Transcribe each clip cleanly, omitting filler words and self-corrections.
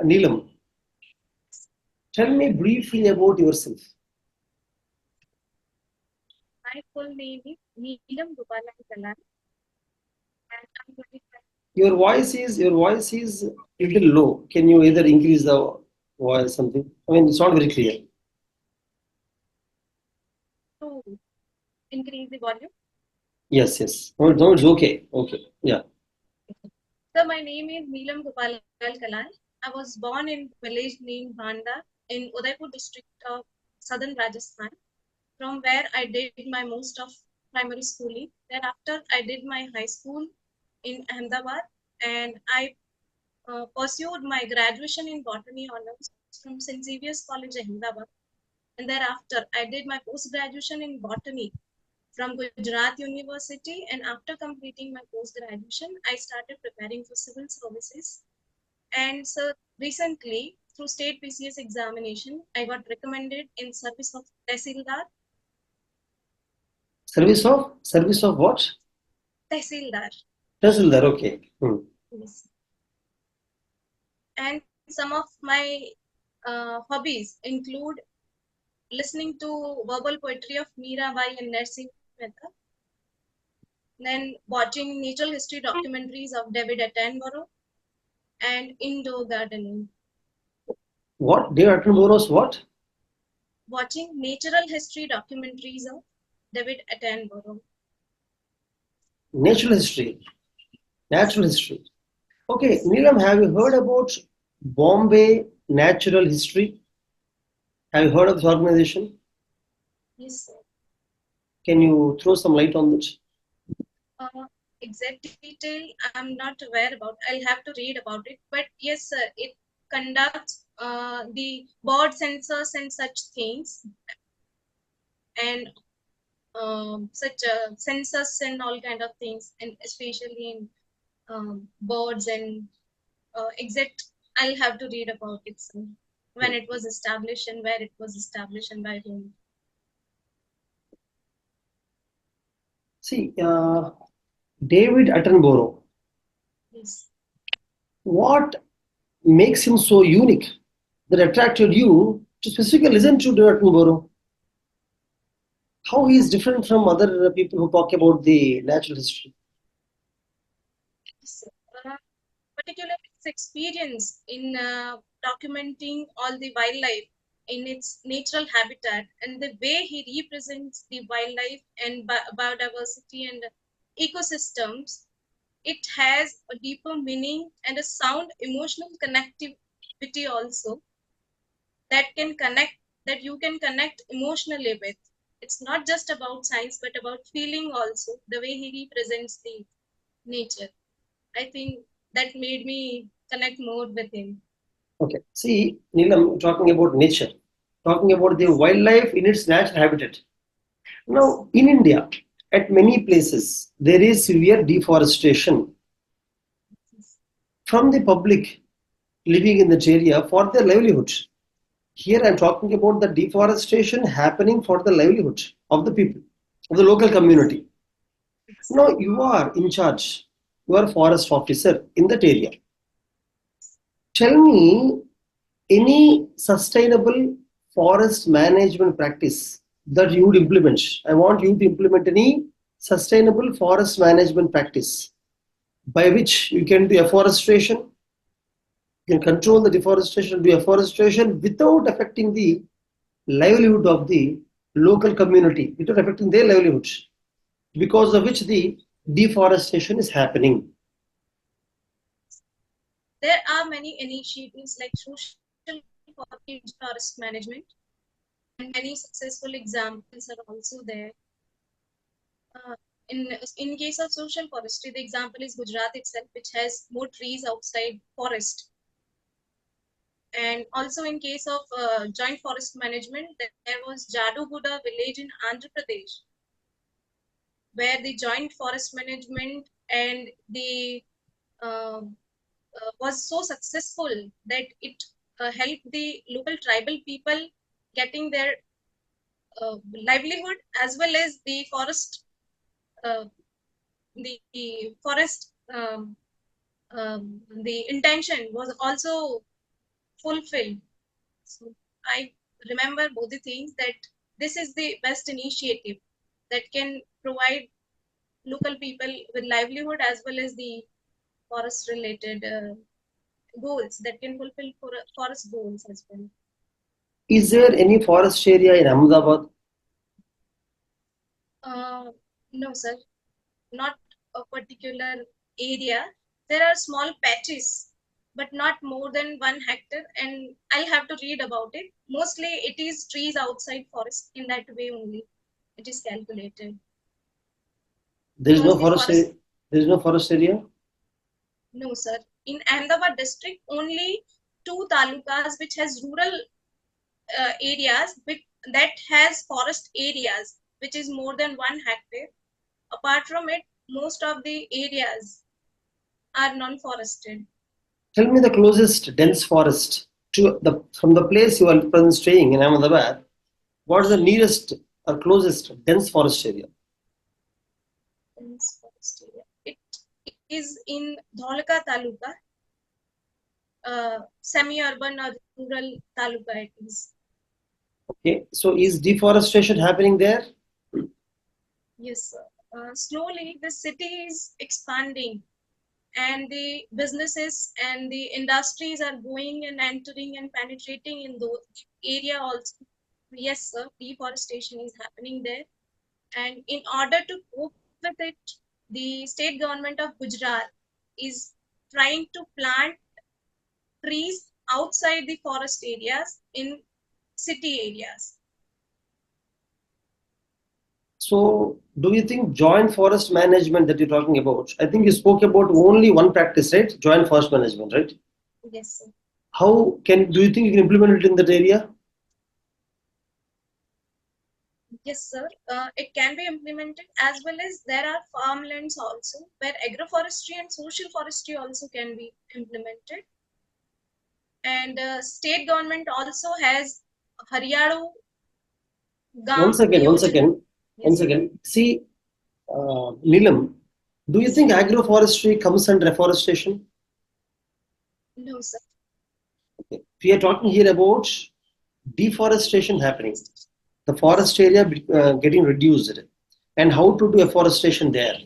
Neelam, tell me briefly about yourself. My full name is Neelam Gopallalj, and I'm 25. Your voice is little low. Can you either increase the voice something? I mean, it's not very clear. To increase the volume. Yes, yes. No, it's okay. Okay, yeah. So my name is Neelam Gopallalj Kalal. I was born in village named Bhanda in Udaipur district of southern Rajasthan, from where I did my most of primary schooling. Thereafter, I did my high school in Ahmedabad, and I pursued my graduation in botany honors from St. Xavier's College, Ahmedabad. And thereafter, I did my post-graduation in botany from Gujarat University, and after completing my post-graduation, I started preparing for civil services. And so recently, through state PCS examination, I got recommended in service of Tehsildar. Service of what? Tehsildar. Tehsildar, okay. Yes. And some of my hobbies include listening to verbal poetry of Mirabai and Narsingh Mehta, then watching natural history documentaries of David Attenborough, and indoor gardening. What? David Attenborough's what? Watching natural history documentaries of David Attenborough. Natural history. Natural history. Okay, Neelam, have you heard about Bombay Natural History? Have you heard of this organization? Yes, sir. Can you throw some light on this? Exact detail I'm not aware about. I'll have to read about it. But yes, sir, it conducts the board census and such things, and such census and all kind of things, and especially in boards and exact. I'll have to read about it soon. When it was established and where it was established and by whom. See, David Attenborough, Yes. what makes him so unique that attracted you to specifically listen to David Attenborough? How he is different from other people who talk about the natural history? Yes, particularly its experience in documenting all the wildlife in its natural habitat, and the way he represents the wildlife and biodiversity and ecosystems, it has a deeper meaning and a sound emotional connectivity also that can connect, that you can connect emotionally with. It's not just about science but about feeling also, the way he represents the nature. I think that made me connect more with him. Okay, see, Neelam, talking about nature, talking about the wildlife in its natural habitat. Now, in India, at many places, there is severe deforestation from the public living in that area for their livelihood. Here I am talking about the deforestation happening for the livelihood of the people, of the local community. Now you are in charge, you are a forest officer in that area. Tell me any sustainable forest management practice that you would implement. I want you to implement any sustainable forest management practice by which you can do afforestation, you can control the deforestation, do afforestation without affecting the livelihood of the local community, without affecting their livelihoods, because of which the deforestation is happening. There are many initiatives like social forest management, and many successful examples are also there. Uh, in case of social forestry, the example is Gujarat itself, which has more trees outside forest. And also in case of joint forest management, there was Jaduguda village in Andhra Pradesh, where the joint forest management and the was so successful that it helped the local tribal people getting their livelihood, as well as uh, the forest the intention was also fulfilled. So I remember both the things, that this is the best initiative that can provide local people with livelihood as well as the forest related goals, that can fulfill forest goals as well. Is there any forest area in Ahmedabad? No, sir, not a particular area. There are small patches, but not more than 1 hectare, and I'll have to read about it. Mostly it is trees outside forest, in that way only it is calculated. There is Because no forest area? There is no forest area? No, sir. In Ahmedabad district, only 2 talukas which has rural areas that has forest areas, which is more than 1 hectare. Apart from it, most of the areas are non-forested. Tell me the closest dense forest to from the place you are presently staying in Ahmedabad. What is the nearest or closest dense forest area? Dense forest area. It is in Dholka Taluka, semi-urban or rural taluka it is. Okay, so is deforestation happening there? Yes, sir. Slowly the city is expanding, and the businesses and the industries are going and entering and penetrating in those area also. Yes, sir, deforestation is happening there, and in order to cope with it, the state government of Gujarat is trying to plant trees outside the forest areas in city areas. So, do you think joint forest management that you're talking about? I think you spoke about only one practice, right? Joint forest management, right? Yes, sir. How do you think you can implement it in that area? Yes, sir. It can be implemented, as well as there are farmlands also where agroforestry and social forestry also can be implemented. And state government also has Hariyadu One Gam second, one Yojana. second, one Yes, sir. second. See, Neelam, do you think agroforestry comes under reforestation? No, sir. Okay. We are talking here about deforestation happening, the forest area getting reduced, and how to do afforestation there.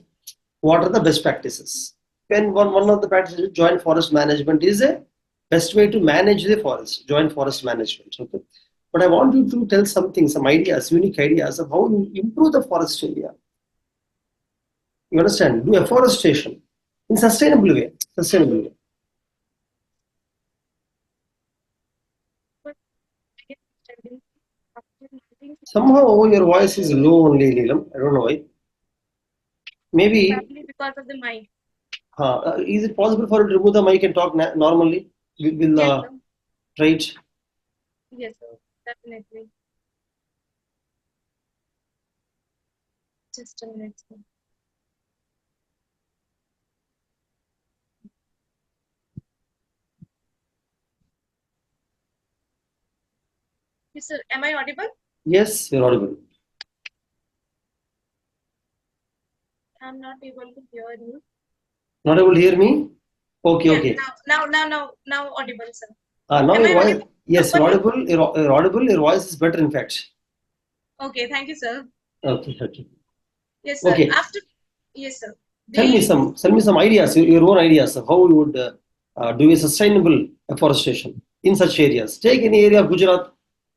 What are the best practices? And one of the practices, joint forest management, is a best way to manage the forest, joint forest management. Okay. But I want you to tell something, some ideas, unique ideas of how you improve the forest area. You understand? Do afforestation in sustainable way. Sustainable way. Somehow your voice is low only, Neelam. I don't know why. Maybe. Probably because of the mic. Is it possible for you to remove the mic and talk normally? We'll Yes, sir. try it. Yes, sir. Definitely. Just a minute, sir. Yes, sir. Am I audible? Yes, you're audible. I'm not able to hear you. Not able to hear me? Okay, Yeah, okay. now audible, sir. Now Am your I voice, audible yes, you're properly? audible. You're audible. Your voice is better, in fact. Okay, thank you, sir. Okay, okay. Yes, sir. Okay. Yes, sir. Tell me some ideas, your own ideas of how you would do a sustainable afforestation in such areas. Take any area of Gujarat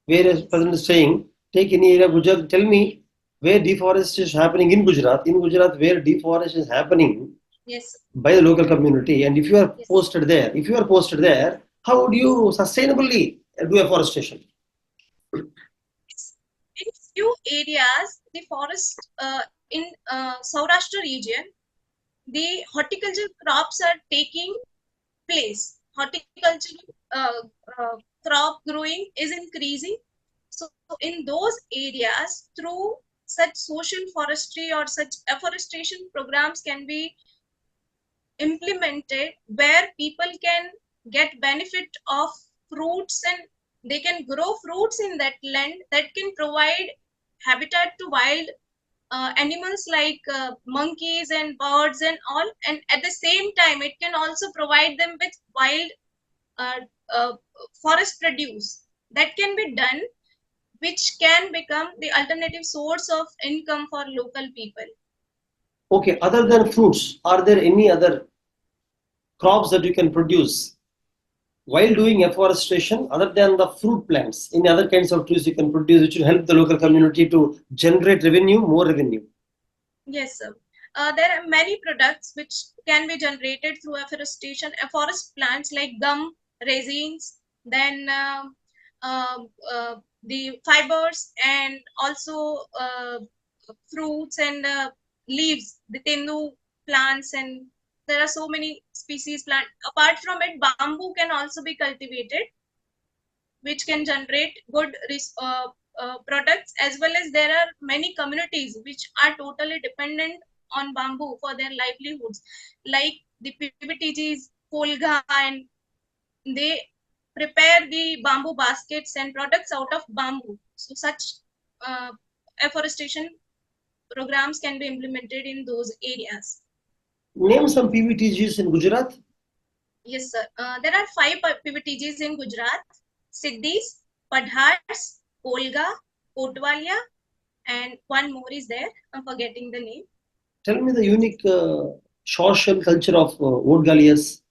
where a president is staying. Take any area of Gujarat. Tell me where deforestation is happening in Gujarat. In Gujarat, where deforestation is happening. Yes. By the local community, and if you are Yes. posted there, how would you sustainably do afforestation? In few areas, the forest in Saurashtra region, the horticultural crops are taking place. Horticultural crop growing is increasing. So in those areas, through such social forestry or such afforestation programs can be implemented, where people can get benefit of fruits, and they can grow fruits in that land that can provide habitat to wild animals like monkeys and birds and all, and at the same time it can also provide them with wild forest produce that can be done, which can become the alternative source of income for local people. Okay, other than fruits, are there any other crops that you can produce while doing afforestation other than the fruit plants? Any other kinds of trees you can produce which will help the local community to generate revenue, more revenue? Yes, sir. There are many products which can be generated through afforestation. Forest plants like gum, resins, then the fibers, and also fruits and leaves, the tendu plants, and there are so many species plant. Apart from it, bamboo can also be cultivated, which can generate good products, as well as there are many communities which are totally dependent on bamboo for their livelihoods, like the PVTGs, Polga, and they prepare the bamboo baskets and products out of bamboo. So such uh, afforestation programs can be implemented in those areas. Name some PVTGs in Gujarat. Yes, sir. There are 5 PVTGs in Gujarat: Siddhis, Padhars, Polga, Kotwalia, and one more is there. I'm forgetting the name. Tell me the unique social culture of Vodgalias.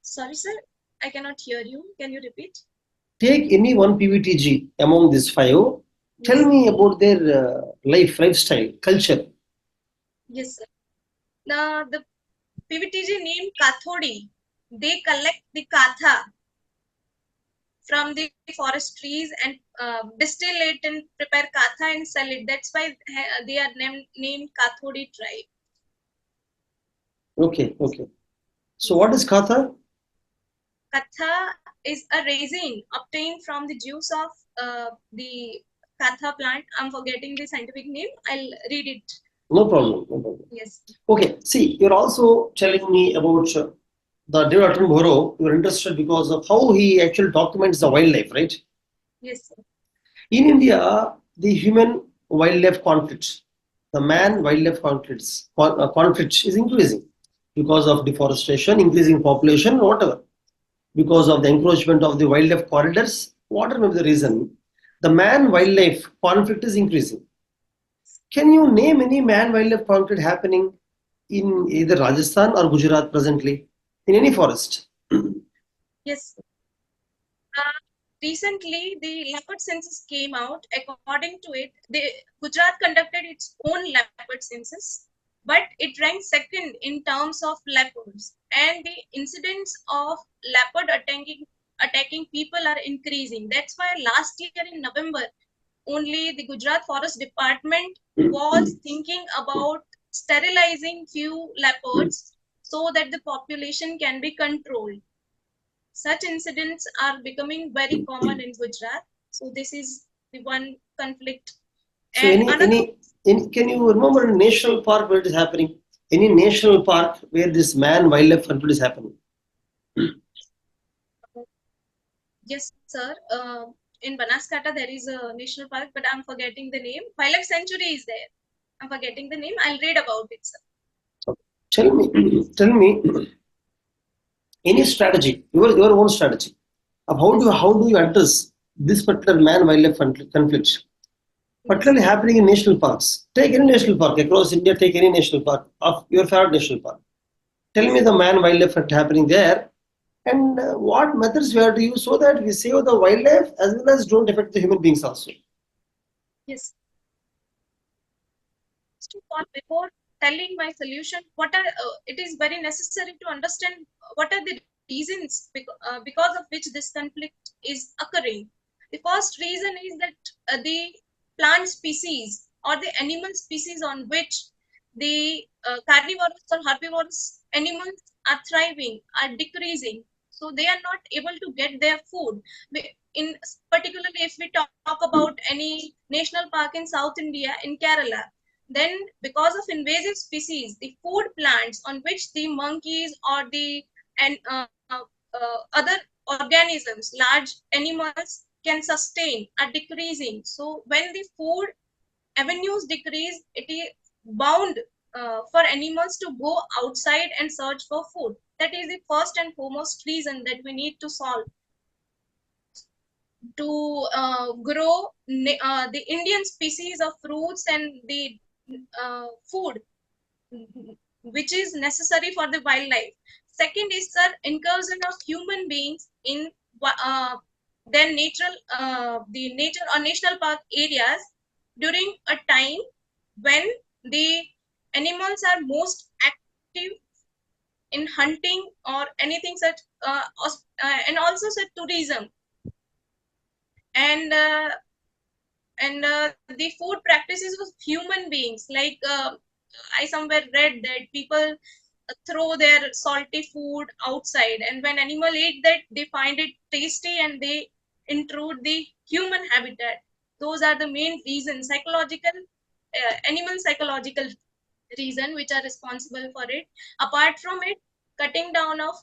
Sorry, sir. I cannot hear you. Can you repeat? Take any one PVTG among these 5. Tell Yes. me about their lifestyle, culture. Yes, sir. The PVTG named Kathodi, they collect the katha from the forest trees and distill it and prepare katha and sell it. That's why they are named Kathodi tribe. Okay, okay. So what is Katha? Katha is a resin obtained from the juice of the katha plant. I'm forgetting the scientific name. I'll read it. No problem, no problem. Yes. Okay, see, you're also telling me about the David Attenborough. You're interested because of how he actually documents the wildlife, right? Yes, sir. In India, the human wildlife conflicts, the man wildlife conflicts is increasing because of deforestation, increasing population, whatever. Because of the encroachment of the wildlife corridors, whatever may be the reason, the man wildlife conflict is increasing. Can you name any man wildlife conflict happening in either Rajasthan or Gujarat presently, in any forest? Yes. Recently, the leopard census came out. According to it, Gujarat conducted its own leopard census, but it ranked second in terms of leopards. And the incidents of leopard attacking people are increasing. That's why last year in November, only the Gujarat Forest Department was thinking about sterilizing few leopards so that the population can be controlled. Such incidents are becoming very common in Gujarat. So this is the one conflict. So, And another, can you remember a national park where it is happening? Any national park where this man wildlife conflict is happening? yes, sir. In Banaskata, there is a national park, but I'm forgetting the name. Wildlife Sanctuary is there. I'm forgetting the name. I'll read about it, sir. Tell me any strategy, your own strategy of how do you address this particular man wildlife conflict, particularly happening in national parks. Take any national park across India. Take any national park of your favorite national park. Tell me the man wildlife happening there, and what methods we have to use so that we save the wildlife as well as don't affect the human beings also. Yes. Before telling my solution, it is very necessary to understand what are the reasons because of which this conflict is occurring. The first reason is that the plant species or the animal species on which the carnivorous or herbivorous animals are thriving are decreasing, so they are not able to get their food. In particularly, if we talk about any national park in South India, in Kerala, then because of invasive species, the food plants on which the monkeys or the and other organisms, large animals can sustain are decreasing. So when the food avenues decrease, it is bound for animals to go outside and search for food. That is the first and foremost reason that we need to solve to grow the Indian species of fruits and the food which is necessary for the wildlife. Second is the incursion of human beings in their the nature or national park areas during a time when the animals are most active in hunting or anything such, and also such tourism and the food practices of human beings. Like I somewhere read that people throw their salty food outside, and when animal eat that, they find it tasty and they intrude the human habitat. Those are the main reasons, psychological, animal psychological reason, which are responsible for it. Apart from it, cutting down of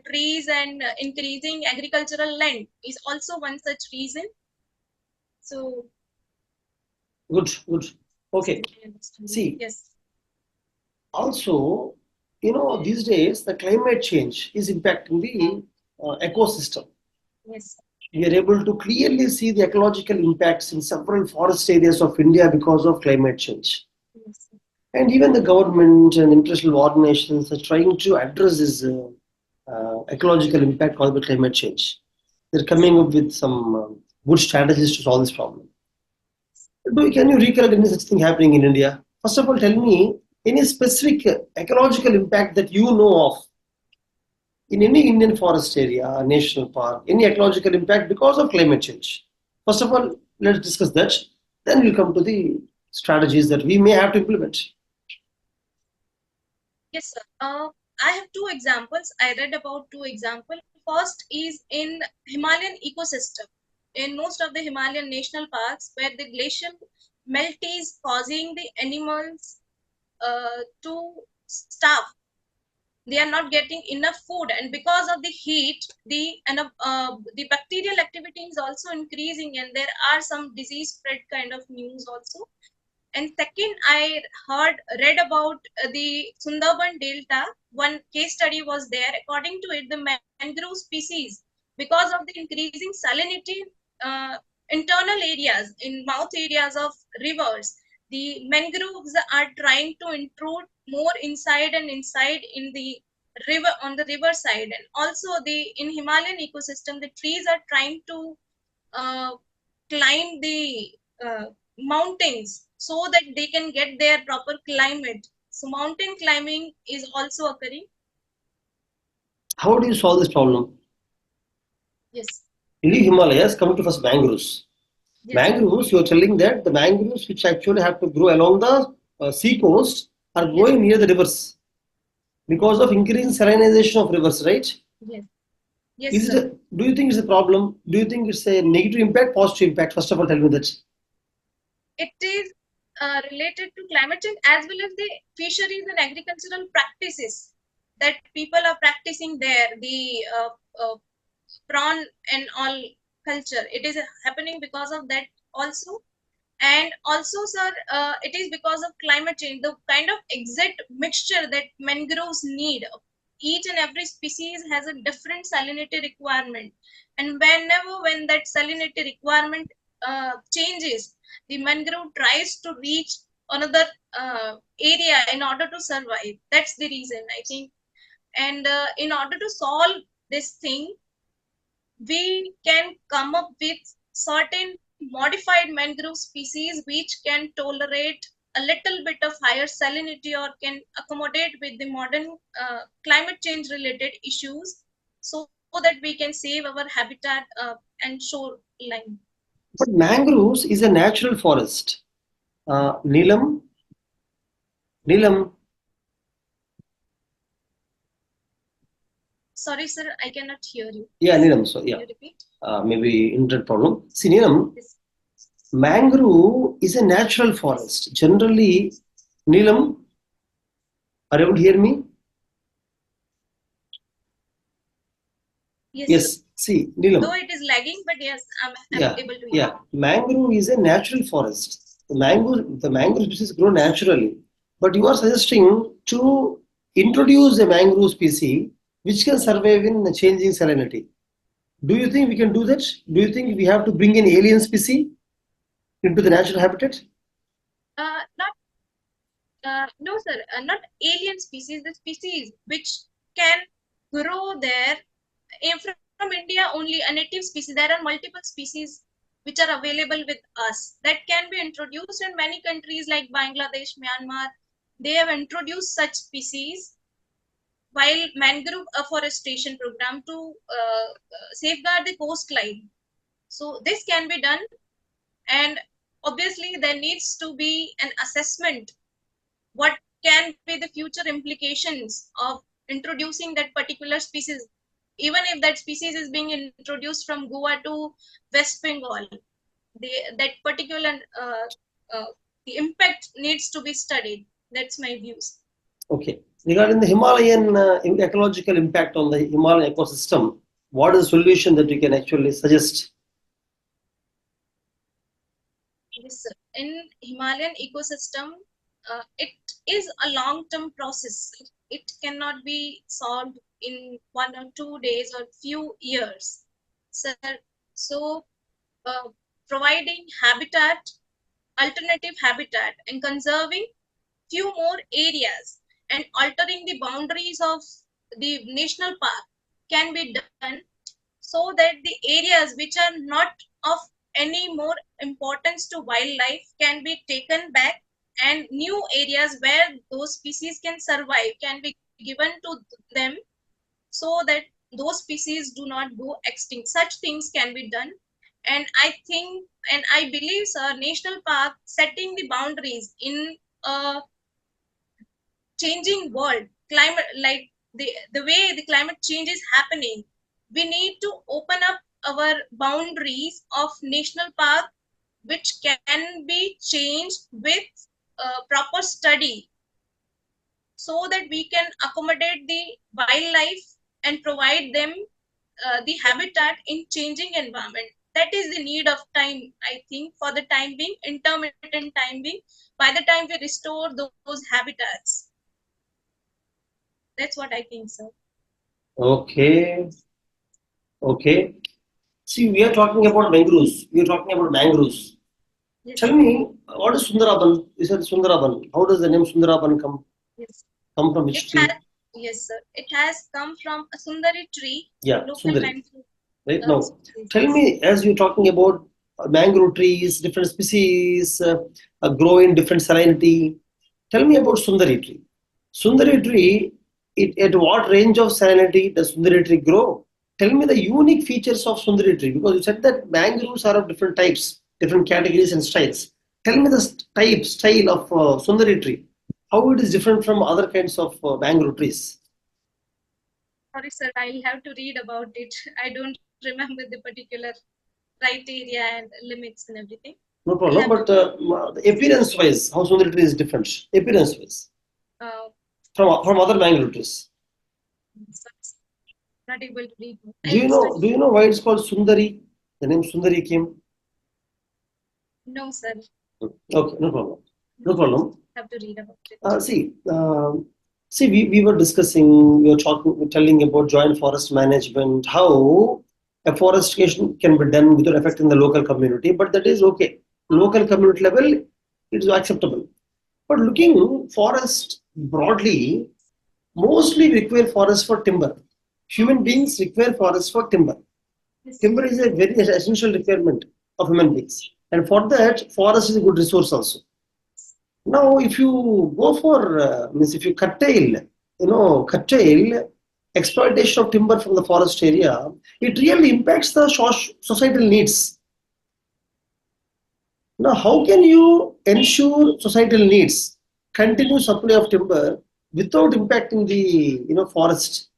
trees and increasing agricultural land is also one such reason. So good. Okay. See, yes. Also, these days the climate change is impacting the ecosystem. Yes. We are able to clearly see the ecological impacts in several forest areas of India because of climate change. Yes. And even the government and international organizations are trying to address this ecological impact caused by climate change. They're coming up with some good strategies to solve this problem. Can you recollect any such thing happening in India? First of all, tell me any specific ecological impact that you know of in any Indian forest area, national park, any ecological impact because of climate change. First of all, let's discuss that. Then we'll come to the strategies that we may have to implement. Yes, sir. I have two examples. I read about two examples. First is in Himalayan ecosystem. In most of the Himalayan national parks, where the glacial melt is causing the animals to starve. They are not getting enough food, and because of the heat, the bacterial activity is also increasing, and there are some disease spread kind of news also. And second, I read about the Sundarban Delta. One case study was there. According to it, the mangrove species, because of the increasing salinity internal areas, in mouth areas of rivers, the mangroves are trying to intrude more inside and inside in the river, on the river side. And also in Himalayan ecosystem, the trees are trying to climb the mountains so that they can get their proper climate. So mountain climbing is also occurring. How do you solve this problem? Yes. In the Himalayas, come to first mangroves. Yes. Mangroves, you are telling that the mangroves which actually have to grow along the sea coast are growing near the rivers because of increasing salinization of rivers, right? Yes. Yes, sir. Do you think it's a problem? Do you think it's a negative impact, positive impact? First of all, tell me that. It is related to climate change as well as the fisheries and agricultural practices that people are practicing there. The prawn and all culture. It is happening because of that also. And also, sir, it is because of climate change. The kind of exact mixture that mangroves need. Each and every species has a different salinity requirement. And when that salinity requirement changes, the mangrove tries to reach another area in order to survive. That's the reason, I think. And in order to solve this thing, we can come up with certain modified mangrove species which can tolerate a little bit of higher salinity or can accommodate with the modern climate change related issues, so that we can save our habitat and shoreline. But mangroves is a natural forest. Neelam? Sorry, sir, I cannot hear you. Yeah, Neelam. So, yeah. Can you repeat? Maybe internet problem. See, Neelam, mangrove is a natural forest. Generally, Neelam, are you able to hear me? Yes. See, Neelam. Though it is lagging, but yes, I'm able to hear. Yeah, mangrove is a natural forest. The mangrove species grow naturally. But you are suggesting to introduce a mangrove species which can survive in changing salinity. Do you think we can do that? Do you think we have to bring in alien species into the natural habitat? Not no, sir. Not alien species. The species which can grow there from India only. A native species. There are multiple species which are available with us that can be introduced in many countries like Bangladesh, Myanmar. They have introduced such species while mangrove afforestation program to safeguard the coastline. So this can be done, and obviously there needs to be an assessment what can be the future implications of introducing that particular species, even if that species is being introduced from Goa to West Bengal. That particular uh, the impact needs to be studied. That's my views. Okay. Regarding the Himalayan ecological impact on the Himalayan ecosystem, what is the solution that you can actually suggest? Yes, sir. In Himalayan ecosystem, it is a long-term process. It cannot be solved in 1 or 2 days or few years. Sir, so providing habitat, alternative habitat, and conserving few more areas and altering the boundaries of the national park can be done so that the areas which are not of any more importance to wildlife can be taken back, and new areas where those species can survive can be given to them so that those species do not go extinct. Such things can be done. And I think and I believe, sir, national park setting the boundaries in a changing world, climate, like the way the climate change is happening, we need to open up our boundaries of national park, which can be changed with proper study so that we can accommodate the wildlife and provide them the habitat in changing environment. That is the need of time, I think, for the time being, intermittent time being, by the time we restore those habitats. That's what I think, sir. Okay. Okay. See, we are talking about mangroves. We are talking about mangroves. Yes. Tell me, what is Sundaraban? You said Sundaraban. How does the name Sundaraban come? Yes. Come from which tree? Yes, sir. It has come from a Sundari tree. Yeah, Local Sundari. mangrove. Right now, tell me, as you're talking about mangrove trees, different species grow in different salinity. Tell me about Sundari tree. Sundari tree, at what range of salinity does Sundari tree grow? Tell me the unique features of Sundari tree, because you said that mangroves are of different types, different categories and styles. Tell me the style of Sundari tree, how it is different from other kinds of mangrove trees. Sorry, sir, I'll have to read about it. I don't remember the particular criteria and limits and everything. No problem, but the appearance wise, how Sundari tree is different, appearance wise, from other mangrove trees. Not able to read. Do you know why it's called Sundari? The name Sundari came? No, sir. Okay, no problem. No problem. Have to read about it. See, we were discussing, we were talking, telling about joint forest management, how afforestation can be done without affecting the local community, but that is okay. Local community level, it is acceptable. But looking forest broadly, mostly require forest for timber. Human beings require forest for timber. Timber is a very essential requirement of human beings. And for that, forest is a good resource also. Now, if you go for, if you curtail exploitation of timber from the forest area, it really impacts the societal needs. Now, how can you ensure societal needs, continuous supply of timber without impacting the forest,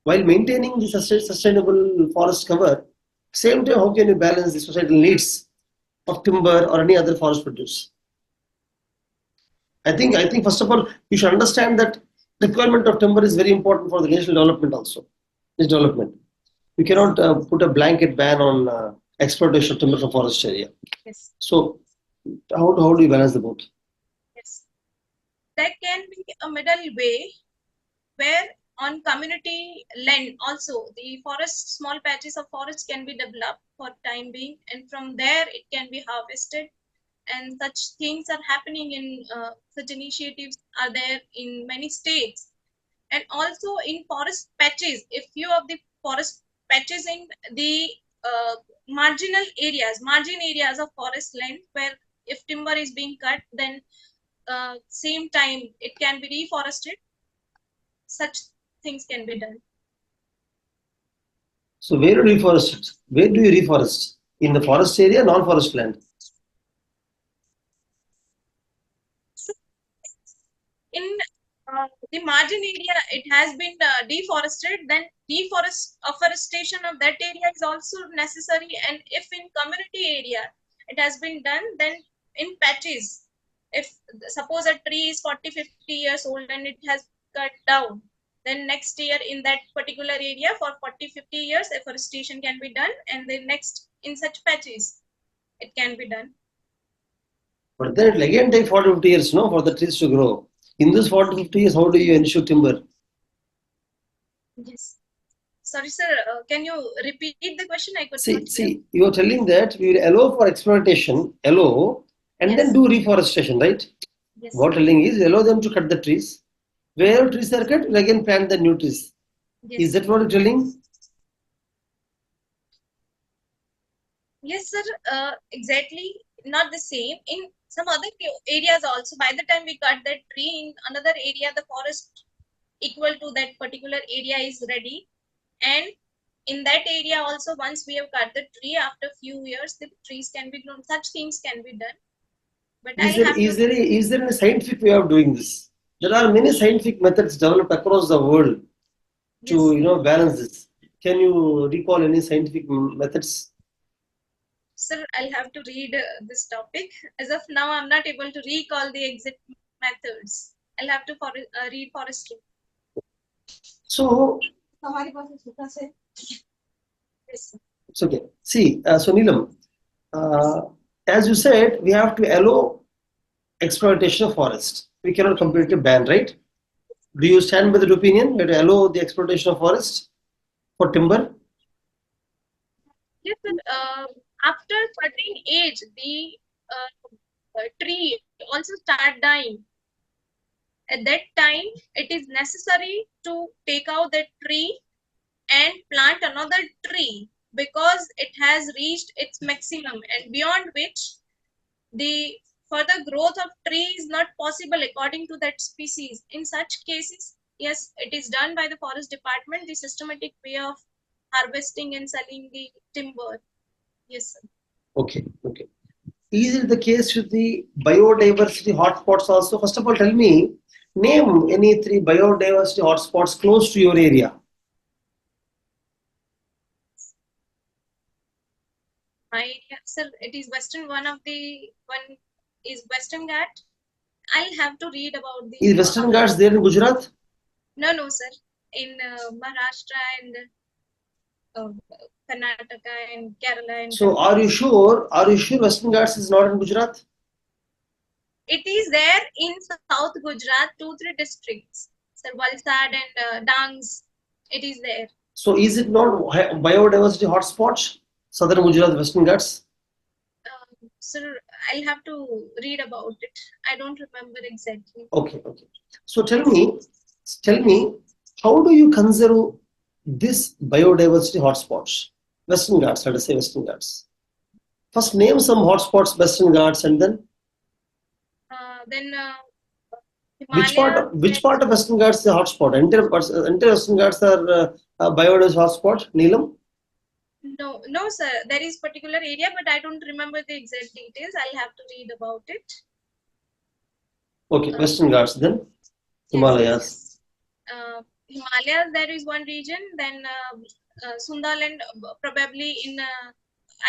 while maintaining the sustainable forest cover? Same time, how can you balance the societal needs of timber or any other forest produce? I think first of all, you should understand that requirement of timber is very important for the national development also. This development. You cannot put a blanket ban on exploitation of timber from forest area. Yes. So, how do you balance the both? Yes. There can be a middle way where on community land also, the forest, small patches of forest can be developed for time being, and from there it can be harvested. And such things are happening in such initiatives are there in many states. And also in forest patches, a few of the forest patches in the margin areas of forest land, where if timber is being cut, then same time it can be reforested. Such things can be done. So where do you reforest it? Where do you reforest? In the forest area, non-forest land? In the margin area, it has been deforested, then afforestation of that area is also necessary. And if in community area it has been done, then in patches, if suppose a tree is 40-50 years old and it has cut down, then next year in that particular area for 40-50 years afforestation can be done, and then next in such patches it can be done. But then it will again take 40-50 years, no, for the trees to grow. In those 40-50 years, how do you ensure timber? Yes. Sorry, sir. Can you repeat the question? I could see, you are telling that we will allow for exploitation, and yes, then do reforestation, right? Yes. What telling is allow them to cut the trees. Where trees are cut, we'll again plant the new trees. Yes. Is that what you're telling? Yes, sir. Exactly. Not the same. In some other areas also, by the time we cut that tree, in another area, the forest equal to that particular area is ready. And in that area also, once we have cut the tree, after few years, the trees can be grown. Such things can be done. But is there any scientific way of doing this? There are many scientific methods developed across the world to balance this. Can you recall any scientific methods? Sir, I'll have to read this topic. As of now, I'm not able to recall the exact methods. I'll have to read forestry. So, yes, it's okay. See, so Neelam, as you said, we have to allow exploitation of forest. We cannot completely ban, right? Do you stand by that opinion? We have to allow the exploitation of forest for timber? Yes, sir. After certain age, the tree also start dying. At that time, it is necessary to take out that tree and plant another tree, because it has reached its maximum, and beyond which the further growth of tree is not possible according to that species. In such cases, yes, it is done by the forest department, the systematic way of harvesting and selling the timber. Yes, sir. Okay. Is it the case with the biodiversity hotspots also? First of all, tell me, name any 3 biodiversity hotspots close to your area. My area, sir, it is Western. One is Western Ghat. I'll have to read about the. Is Western Ghats there in Gujarat? No, sir. In Maharashtra and Karnataka and Kerala. And so, are you sure Western Ghats is not in Gujarat? It is there in South Gujarat, 2-3 districts. Sir, Valsad and Dangs. It is there. So, is it not biodiversity hotspots? Southern Gujarat, Western Ghats? Sir, I'll have to read about it. I don't remember exactly. Okay. So tell me, how do you conserve this biodiversity hotspots? Western Ghats, let us say Western Ghats. First, name some hotspots, Western Ghats, and then. Himalaya, which part of Western Ghats is a hotspot? Entire Western Ghats are biodiversity hotspot, Neelam? No, sir. There is particular area, but I don't remember the exact details. I'll have to read about it. Okay, Western Ghats, then Himalayas. Himalayas, there is one region. Then Sundaland, probably in.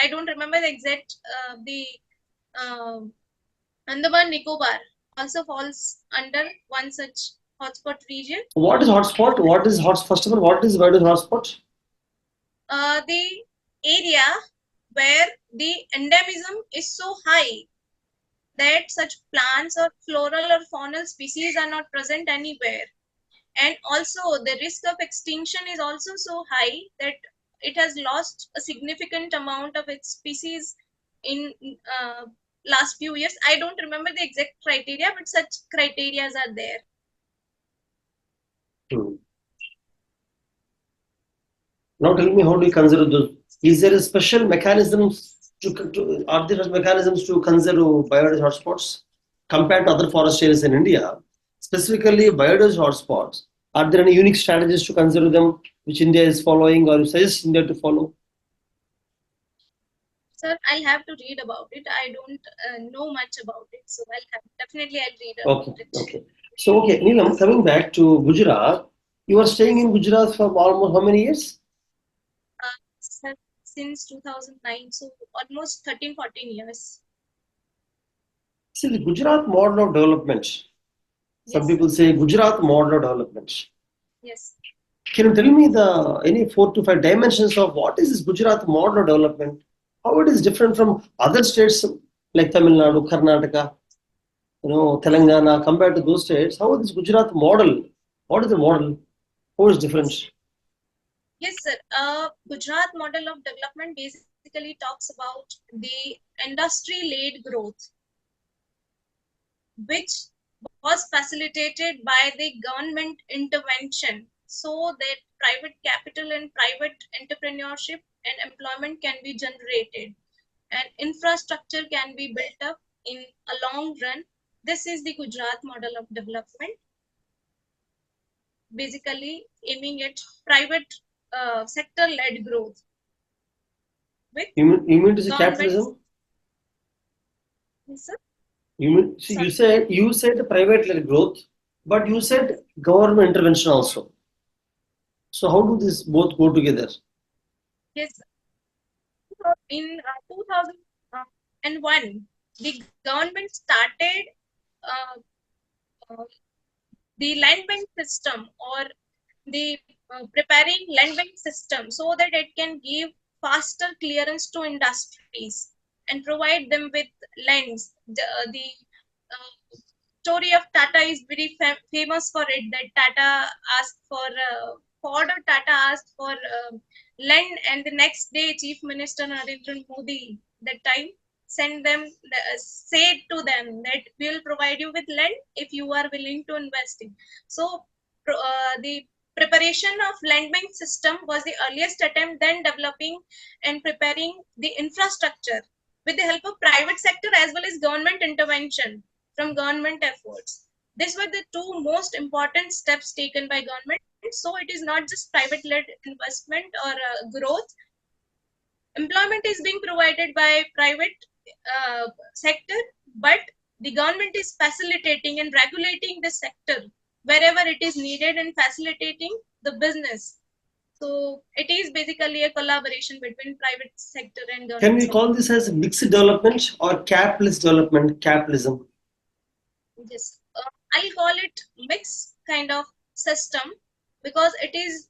I don't remember the exact. The Andaman Nicobar also falls under one such hotspot region. What is hotspot? First of all, what is hotspot? The area where the endemism is so high that such plants or floral or faunal species are not present anywhere, And also the risk of extinction is also so high that it has lost a significant amount of its species in last few years. I don't remember the exact criteria, but such criteria are there. Now tell me, how do you consider those? Is there a special mechanisms are there mechanisms to consider biodiversity hotspots compared to other forest areas in India? Specifically, biodiversity hotspots. Are there any unique strategies to consider them which India is following, or you suggest India to follow? Sir, I'll have to read about it. I don't know much about it, so I'll read about it. Okay. So, okay, Neelam, coming back to Gujarat, you are staying in Gujarat for almost how many years? Sir, since 2009, so almost 13-14 years. See, the Gujarat model of development. Some people say Gujarat model of development. Yes. Can you tell me any 4 to 5 dimensions of what is this Gujarat model of development? How it is different from other states like Tamil Nadu, Karnataka, Telangana, compared to those states? How is this Gujarat model? What is the model? How is different? Yes, sir. Gujarat model of development basically talks about the industry-led growth, which was facilitated by the government intervention so that private capital and private entrepreneurship and employment can be generated and infrastructure can be built up in a long run. This is the Gujarat model of development, basically aiming at private sector-led growth. You mean to say capitalism? Yes, sir. You said the private-led growth, but you said government intervention also. So how do these both go together? Yes, in 2001, the government started the land bank system, or the preparing land bank system, so that it can give faster clearance to industries and provide them with lands. The story of Tata is very famous for it, that Tata asked for Ford or Tata asked for land, and the next day Chief Minister Narendra Modi that time send them, said to them that we will provide you with land if you are willing to invest in. So the preparation of land bank system was the earliest attempt, then developing and preparing the infrastructure with the help of private sector as well as government intervention from government efforts. These were the two most important steps taken by government. So it is not just private-led investment or growth. Employment is being provided by private sector, but the government is facilitating and regulating the sector wherever it is needed and facilitating the business. So it is basically a collaboration between private sector and government. Can we call this as mixed development or capitalist development, capitalism? Yes, I'll call it mixed kind of system, because it is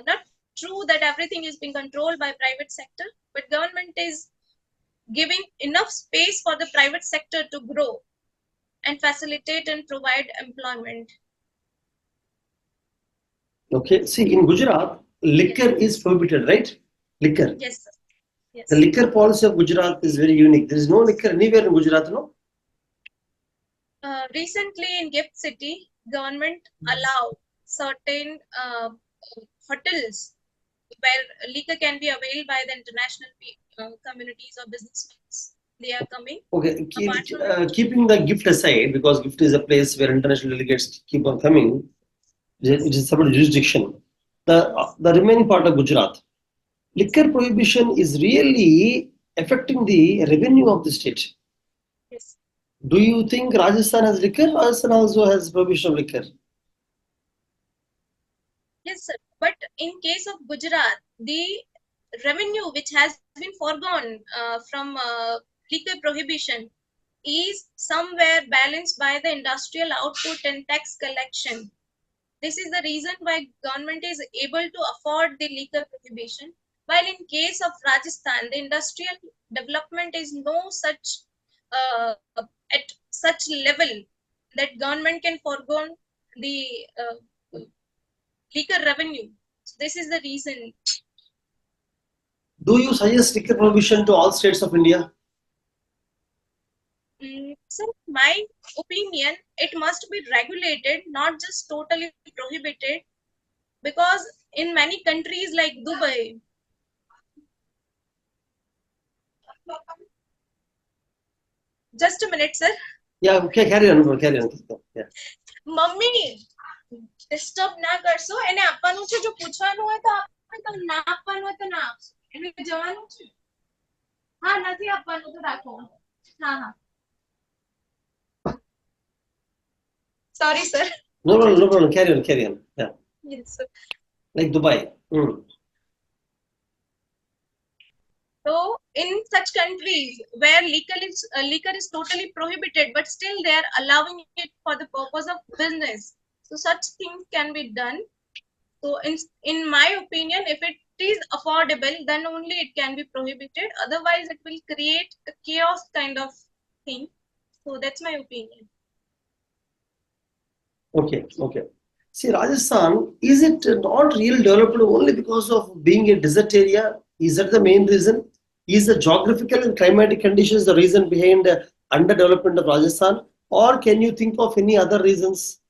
not true that everything is being controlled by private sector, but government is giving enough space for the private sector to grow and facilitate and provide employment. Okay, see, in Gujarat, liquor is prohibited, right? Liquor. Yes, sir. Yes. The liquor policy of Gujarat is very unique. There is no liquor anywhere in Gujarat, no? Recently in Gift City, government allowed certain hotels where liquor can be availed by the international communities or businessmen. They are coming. Okay, keeping the gift aside, because gift is a place where international delegates keep on coming, it is separate jurisdiction. The remaining part of Gujarat, liquor prohibition is really affecting the revenue of the state. Yes. Do you think Rajasthan has liquor? Rajasthan also has prohibition of liquor. Yes, sir. But in case of Gujarat, the revenue which has been foregone from liquor prohibition is somewhere balanced by the industrial output and tax collection. This is the reason why government is able to afford the liquor prohibition. While in case of Rajasthan, the industrial development is no such at such level that government can forego the liquor revenue. So this is the reason. Do you suggest liquor prohibition to all states of India? So my opinion, it must be regulated, not just totally prohibited, because in many countries like Dubai, just a minute, sir. Yeah, okay, carry on. Yeah. Mummy disturb ના કરશો એને આપવાનું છે જો પૂછવાનું હોય તો આપે તો ના આપવાનું હોય તો ના આપશો એને જવાનું છે હા નથી આપવાનું તો રાખો હા હા sorry sir. No problem. Carry on. Yeah. Yes sir. Like Dubai. So in such countries where liquor is totally prohibited, but still they are allowing it for the purpose of business. So such things can be done. So in my opinion, if it is affordable, then only it can be prohibited. Otherwise, it will create a chaos kind of thing. So that's my opinion. Okay. See, Rajasthan, is it not really developed only because of being a desert area? Is that the main reason? Is the geographical and climatic conditions the reason behind the underdevelopment of Rajasthan? Or can you think of any other reasons?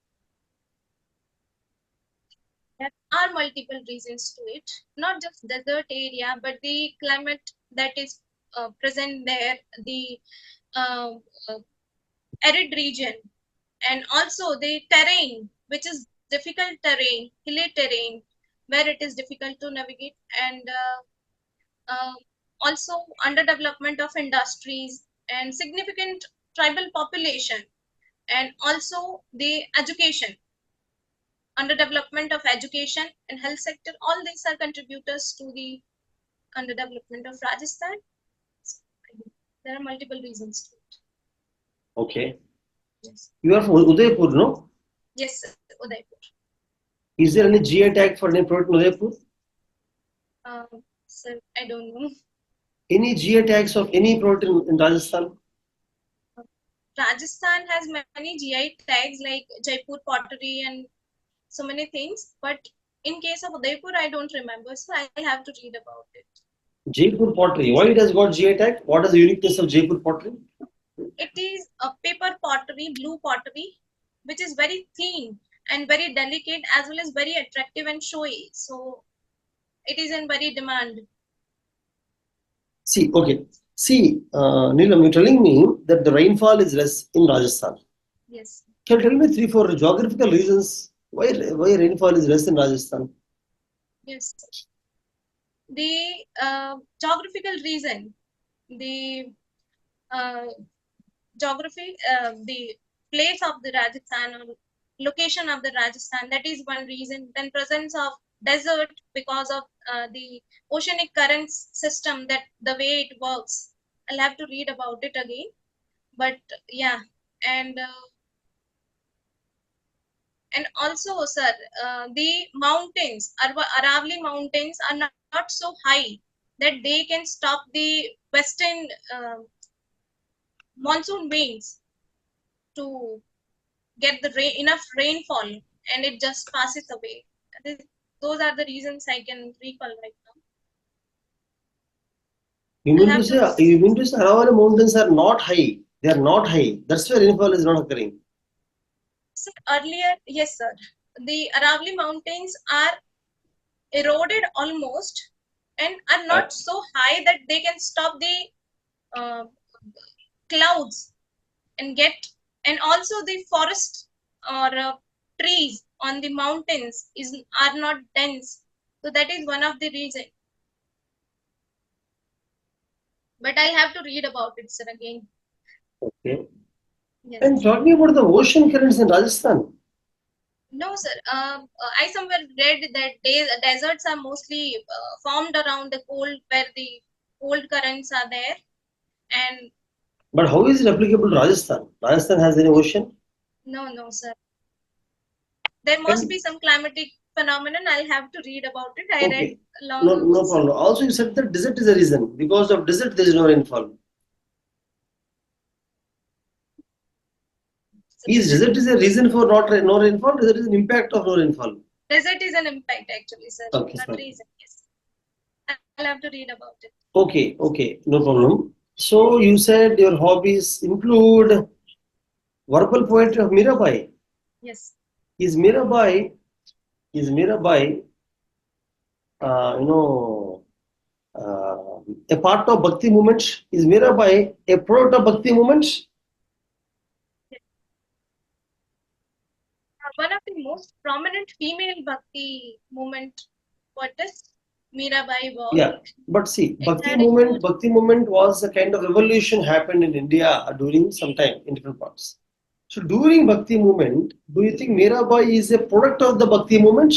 There are multiple reasons to it. Not just desert area, but the climate that is present there, the arid region, and also the terrain, which is difficult terrain, hilly terrain, where it is difficult to navigate, and also underdevelopment of industries and significant tribal population, and also the education, underdevelopment of education and health sector. All these are contributors to the underdevelopment of Rajasthan. There are multiple reasons to it. Okay. Yes. You are from Udaipur, no? Yes, sir. Udaipur. Is there any GI tag for any product in Udaipur? Sir, I don't know. Any GI tags of any product in Rajasthan? Rajasthan has many GI tags like Jaipur pottery and so many things, but in case of Udaipur, I don't remember, so I'll have to read about it. Jaipur pottery, why it has got GI tag? What is the uniqueness of Jaipur pottery? It is a paper pottery, blue pottery, which is very thin and very delicate, as well as very attractive and showy. So it is in very demand. See, Neelam, you're telling me that the rainfall is less in Rajasthan. Yes. Can you tell me 3-4 geographical reasons why rainfall is less in Rajasthan? Yes. The geographical reason, the geography, the place of the Rajasthan or location of the Rajasthan, that is one reason. Then presence of desert because of the oceanic currents system, that the way it works. I'll have to read about it again, but yeah. And also, sir, the mountains, Aravalli mountains are not so high that they can stop the western monsoon winds to get the enough rainfall, and it just passes away. Those are the reasons I can recall right now. You mean to say Aravalli mountains are not high? They are not high. That's why rainfall is not occurring. So earlier, yes, sir. The Aravalli mountains are eroded almost and are not so high that they can stop the clouds and also the forest or trees on the mountains are not dense. So that is one of the reasons. But I'll have to read about it, sir, again. Okay. Yes. And talking about the ocean currents in Rajasthan. No, sir. I somewhere read that deserts are mostly formed around the cold, where the cold currents are there. But how is it applicable to Rajasthan? Rajasthan has any ocean? No, sir. There must be some climatic phenomenon. I'll have to read about it. I read long ago. No problem. Also, you said that desert is a reason. Because of desert, there is no rainfall. Is desert is a reason for no rainfall? Desert is an impact of no rainfall. Desert is an impact actually, sir. Okay, Not fine. reason. Yes. I'll have to read about it. Okay, no problem. So you said your hobbies include verbal poetry of Mirabai. Yes. Is Mirabai, is Mirabai, you know, a part of Bhakti movement? Is Mirabai a product of Bhakti movement? One of the most prominent female Bhakti movement poetess, Mirabai was. Yeah, but see, It had a huge... Bhakti movement was a kind of revolution happened in India during some time in different parts. So during Bhakti movement, do you think Mirabai is a product of the Bhakti movement,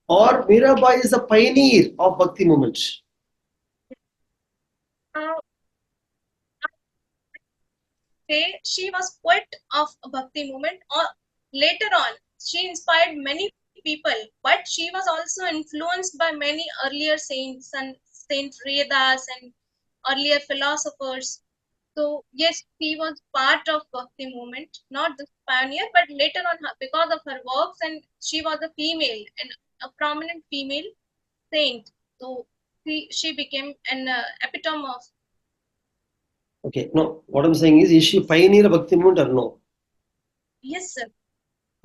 or Mirabai is a pioneer of Bhakti movement? Uh, say she was poet of Bhakti movement, or later on she inspired many people, but she was also influenced by many earlier saints and Saint Redas and earlier philosophers. So yes, she was part of Bhakti movement, not the pioneer, but later on, because of her works, and she was a female and a prominent female saint. So she became an epitome of... Okay, no, what I'm saying is she pioneer of Bhakti movement or no? Yes, sir.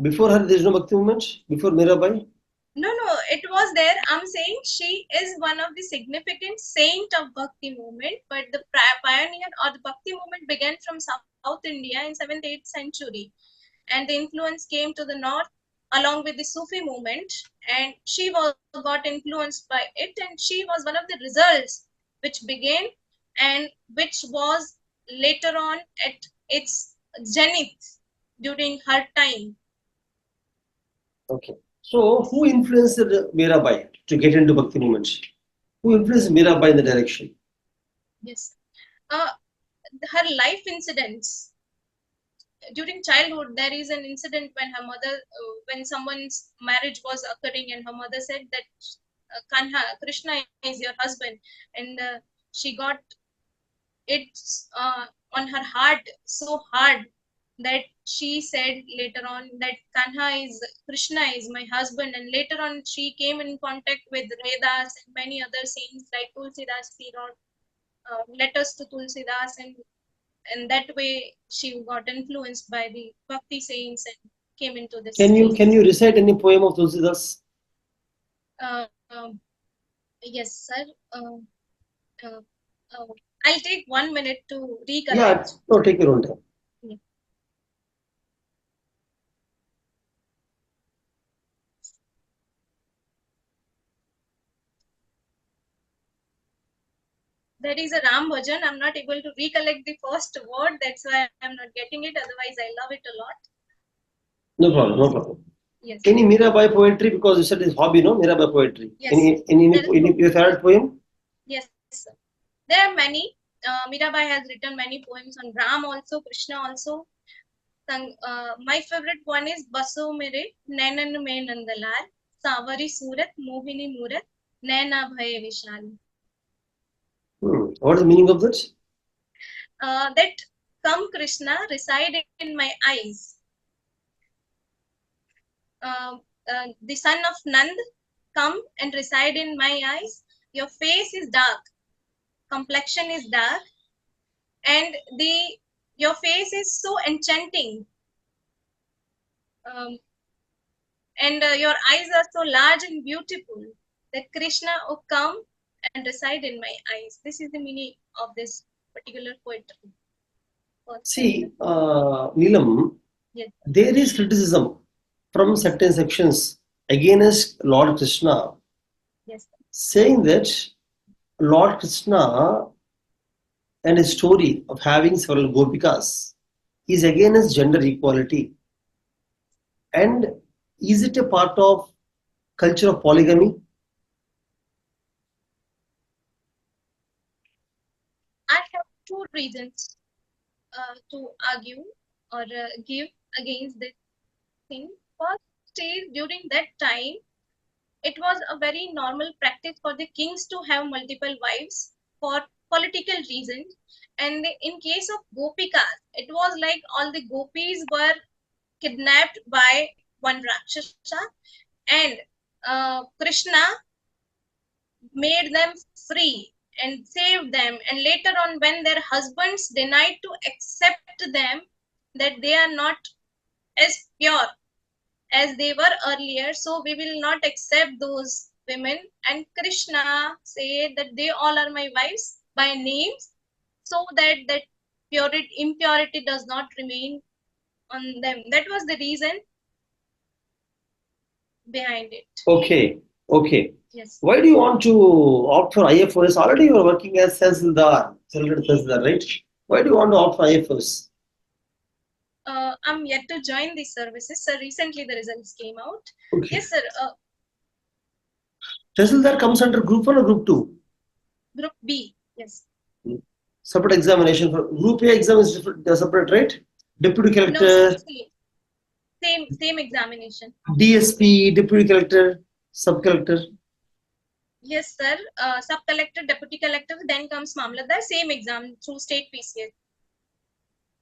Before her, there is no Bhakti movement? Before Mirabai? No, it was there. I'm saying she is one of the significant saint of Bhakti movement, but the pioneer or the Bhakti movement began from South India in 7th, 8th century. And the influence came to the north along with the Sufi movement, and she got influenced by it, and she was one of the results which began and which was later on at its zenith during her time. Okay. So who influenced Mirabai to get into Bhakti movement? Who influenced Mirabai in the direction? Yes. Her life incidents during childhood. There is an incident when her mother, when someone's marriage was occurring, and her mother said that Krishna is your husband, and she got it on her heart so hard that she said later on that Krishna is my husband, and later on she came in contact with Vedas and many other saints like Tulsidas. She wrote letters to Tulsidas, and that way she got influenced by the Bhakti saints and came into this Can you recite any poem of Tulsidas? uh, um, yes, sir. Uh, I'll take 1 minute to recollect. Yeah, no, take your own time. Yeah. There is a Ram Bhajan. I'm not able to recollect the first word. That's why I'm not getting it. Otherwise, I love it a lot. No problem. Yes. Any Mirabai poetry, because you said it's hobby, no? Mirabai poetry. Yes. Any your favorite poem? Yes, sir. There are many. Mirabai has written many poems on Ram also, Krishna also. My favorite one is Baso Mere Nainan Me Nandalal Savari Surat Mohini Murat Naina Bhaye Vishal. What is the meaning of that? That come Krishna reside in my eyes. The son of Nand, come and reside in my eyes. Your face is dark, complexion is dark, and your face is so enchanting. And your eyes are so large and beautiful that Krishna will come and reside in my eyes. This is the meaning of this particular poetry. See, Neelam, yes, there is criticism from certain sections against Lord Krishna, yes, saying that Lord Krishna and his story of having several gopikas is against gender equality. And is it a part of culture of polygamy? I have two reasons to argue or give against this thing. First is, during that time, it was a very normal practice for the kings to have multiple wives for political reasons. And in case of gopikas, it was like all the gopis were kidnapped by one Rakshasa, and Krishna made them free and saved them, and later on when their husbands denied to accept them, that they are not as pure as they were earlier, so we will not accept those women, and Krishna said that they all are my wives by names, so that impurity does not remain on them. That was the reason behind it. Okay. Yes. Why do you want to opt for IFS? Already you are working as Sahsildar, right? Why do you want to opt for IFS? I'm yet to join these services, sir. Recently the results came out. Okay. Yes, sir. Sahsildar comes under Group 1 or Group 2? Group B, yes. Separate examination for Group A exam is different, separate, right? Deputy Collector. No, sir, same examination. DSP, Deputy Collector, Sub Collector. Yes, sir. Sub collector, deputy collector, then comes Mamlatdar, same exam through state PCS.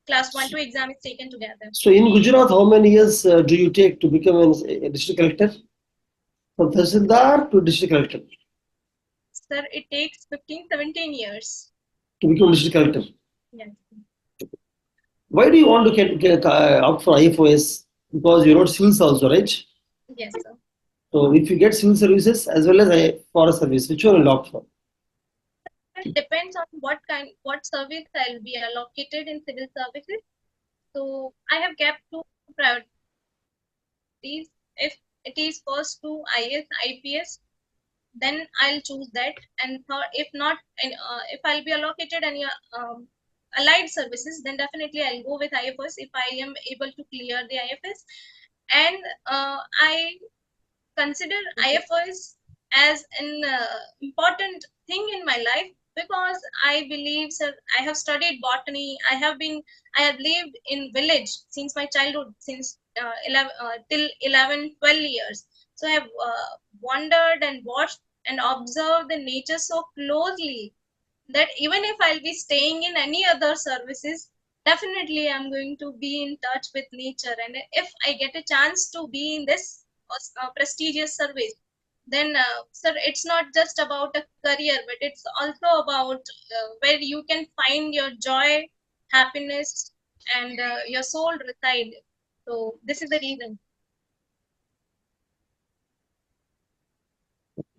Class 1-2 exam is taken together. So in Gujarat, how many years do you take to become a district collector? From Tahsildar to district collector? Sir, it takes 15-17 years. To become district collector? Yes. Why do you want to get opt for IFOS? Because you wrote civils also, right? Yes, sir. So if you get civil services as well as forest service, which one will opt for? It depends on what service I'll be allocated in civil services. So I have kept two priorities. If it is first to IAS, IPS, then I'll choose that. And if not, if I'll be allocated any allied services, then definitely I'll go with IFS if I am able to clear the IFS. And I consider IFS as an important thing in my life, because I believe, sir, I have studied botany. I have lived in village since my childhood, since 11, 12 years. So I have wandered and watched and observed the nature so closely that even if I'll be staying in any other services, definitely I'm going to be in touch with nature. And if I get a chance to be in this prestigious service, then sir, it's not just about a career, but it's also about where you can find your joy, happiness, and your soul reside. So this is the reason.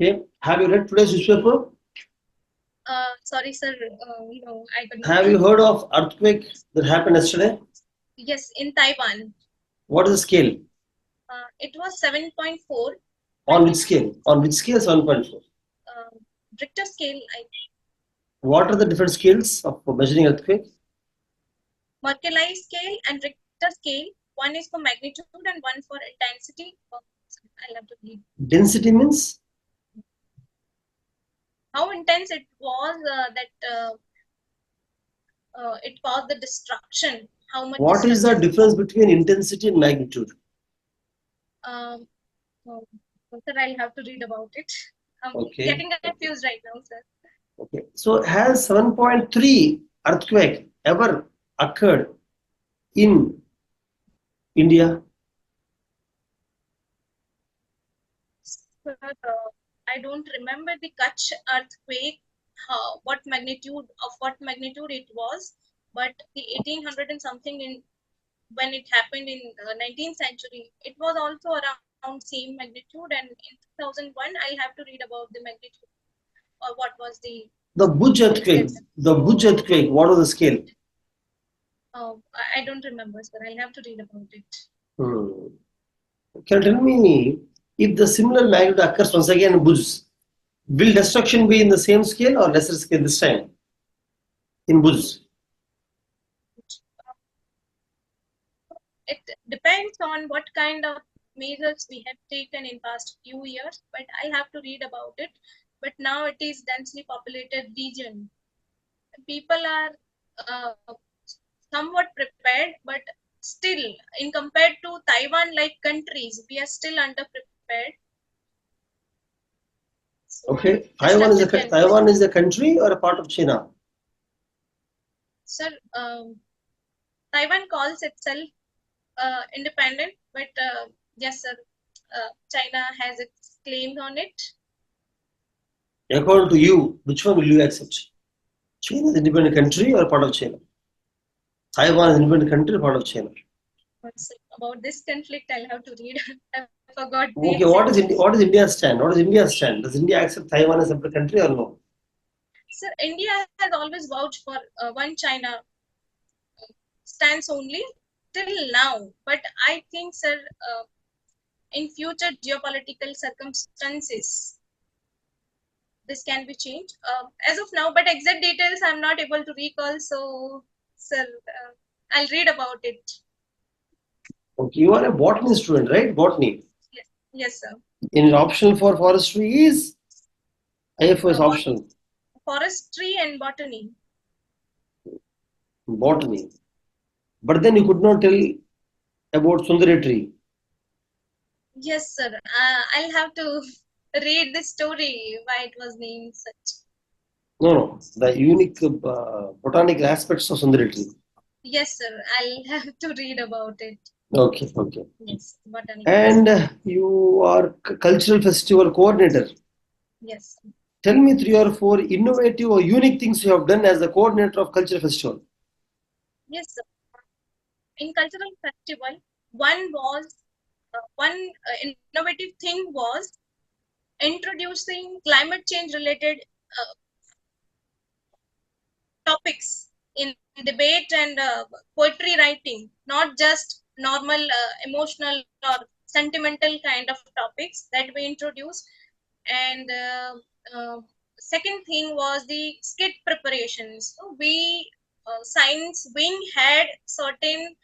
Okay. Have you read today's newspaper? Sorry, sir. No, I could not. Have you heard of earthquake that happened yesterday? Yes, in Taiwan. What is the scale? It was 7.4. On which scale? On which scale 7.4? Richter scale. What are the different scales of measuring earthquake? Mercalli scale and Richter scale. One is for magnitude and one for intensity. I'll have to read. Density means? How intense it was that it caused the destruction. How much? What is the difference between intensity and magnitude? Sir, I'll have to read about it. I'm getting confused right now, sir. Okay. So has 7.3 earthquake ever occurred in India? Sir, I don't remember the Kutch earthquake, what magnitude it was, but the 1800 and something when it happened in 19th century, it was also around same magnitude, and in 2001 I'll have to read about the magnitude or what was the Bhuj earthquake. The Bhuj earthquake, what was the scale? I don't remember, sir. I'll have to read about it. Can you tell me, if the similar magnitude occurs once again in Bhuj, will destruction be in the same scale or lesser scale this time in Bhuj? It depends on what kind of measures we have taken in past few years, but I'll have to read about it. But now it is densely populated region. People are somewhat prepared, but still, in compared to Taiwan-like countries, we are still underprepared. Okay, Taiwan is a country or a part of China? Sir, Taiwan calls itself independent, but yes, sir, China has its claimed on it. According to you, which one will you accept? China is an independent country or part of China? Taiwan is an independent country or part of China? About this conflict, I'll have to read. I forgot. Okay, what is India's stand? What is India's stand? Does India accept Taiwan as a separate country or no? Sir, India has always vouched for one China stance only till now. But I think, sir, in future geopolitical circumstances, this can be changed as of now. But exact details I'm not able to recall. So, sir, I'll read about it. Okay, you are a botany student, right? Botany. Yes, sir. In optional for forestry is IFS optional. Forestry and botany. Botany. But then you could not tell about Sundari tree. Yes, sir. I'll have to read the story why it was named such. No, the unique botanical aspects of Sundari tree. Yes, sir. I'll have to read about it. Okay. Yes, botanical. And you are cultural festival coordinator. Yes. Tell me 3 or 4 innovative or unique things you have done as the coordinator of cultural festival. Yes, sir. In cultural festival, one innovative thing was introducing climate change related topics in debate and poetry writing, not just normal emotional or sentimental kind of topics that we introduced. And second thing was the skit preparations. So we science wing had certain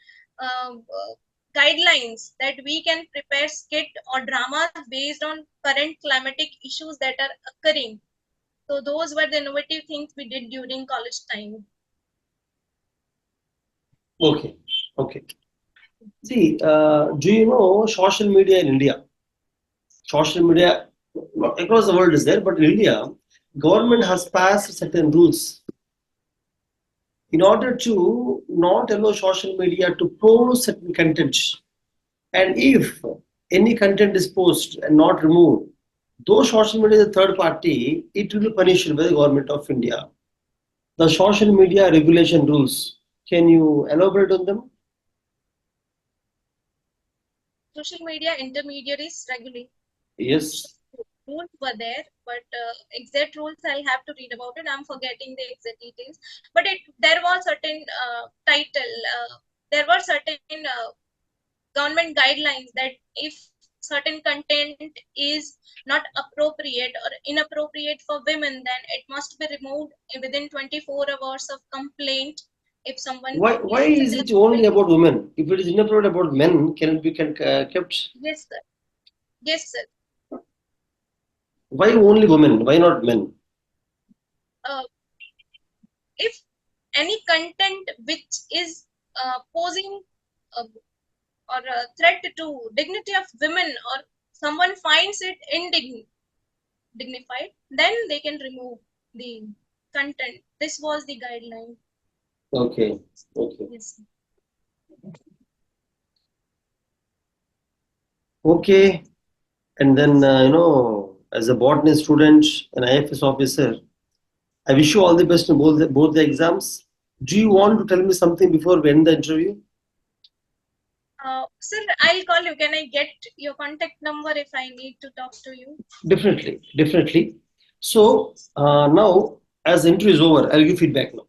guidelines that we can prepare skit or dramas based on current climatic issues that are occurring. So those were the innovative things we did during college time. Okay. See, do you know social media in India? Social media across the world is there, but in India, government has passed certain rules in order to not allow social media to post certain content. And if any content is posted and not removed, though social media is a third party, it will be punished by the government of India. The social media regulation rules, can you elaborate on them? Social media intermediaries regulate. Yes. Rules were there, but exact rules I'll have to read about it. I'm forgetting the exact details. But there was certain title. There were certain government guidelines that if certain content is not appropriate or inappropriate for women, then it must be removed within 24 hours of complaint. If someone Why is it only about women? If it is inappropriate about men, can it be kept? Yes, sir. Yes, sir. Why only women? Why not men? If any content which is posing or a threat to dignity of women, or someone finds it dignified, then they can remove the content. This was the guideline. Okay. Yes. Okay. And then, as a botany student and IFS officer, I wish you all the best in both the exams. Do you want to tell me something before we end the interview? Sir, I'll call you. Can I get your contact number if I need to talk to you? Definitely. So now, as the interview is over, I'll give feedback now.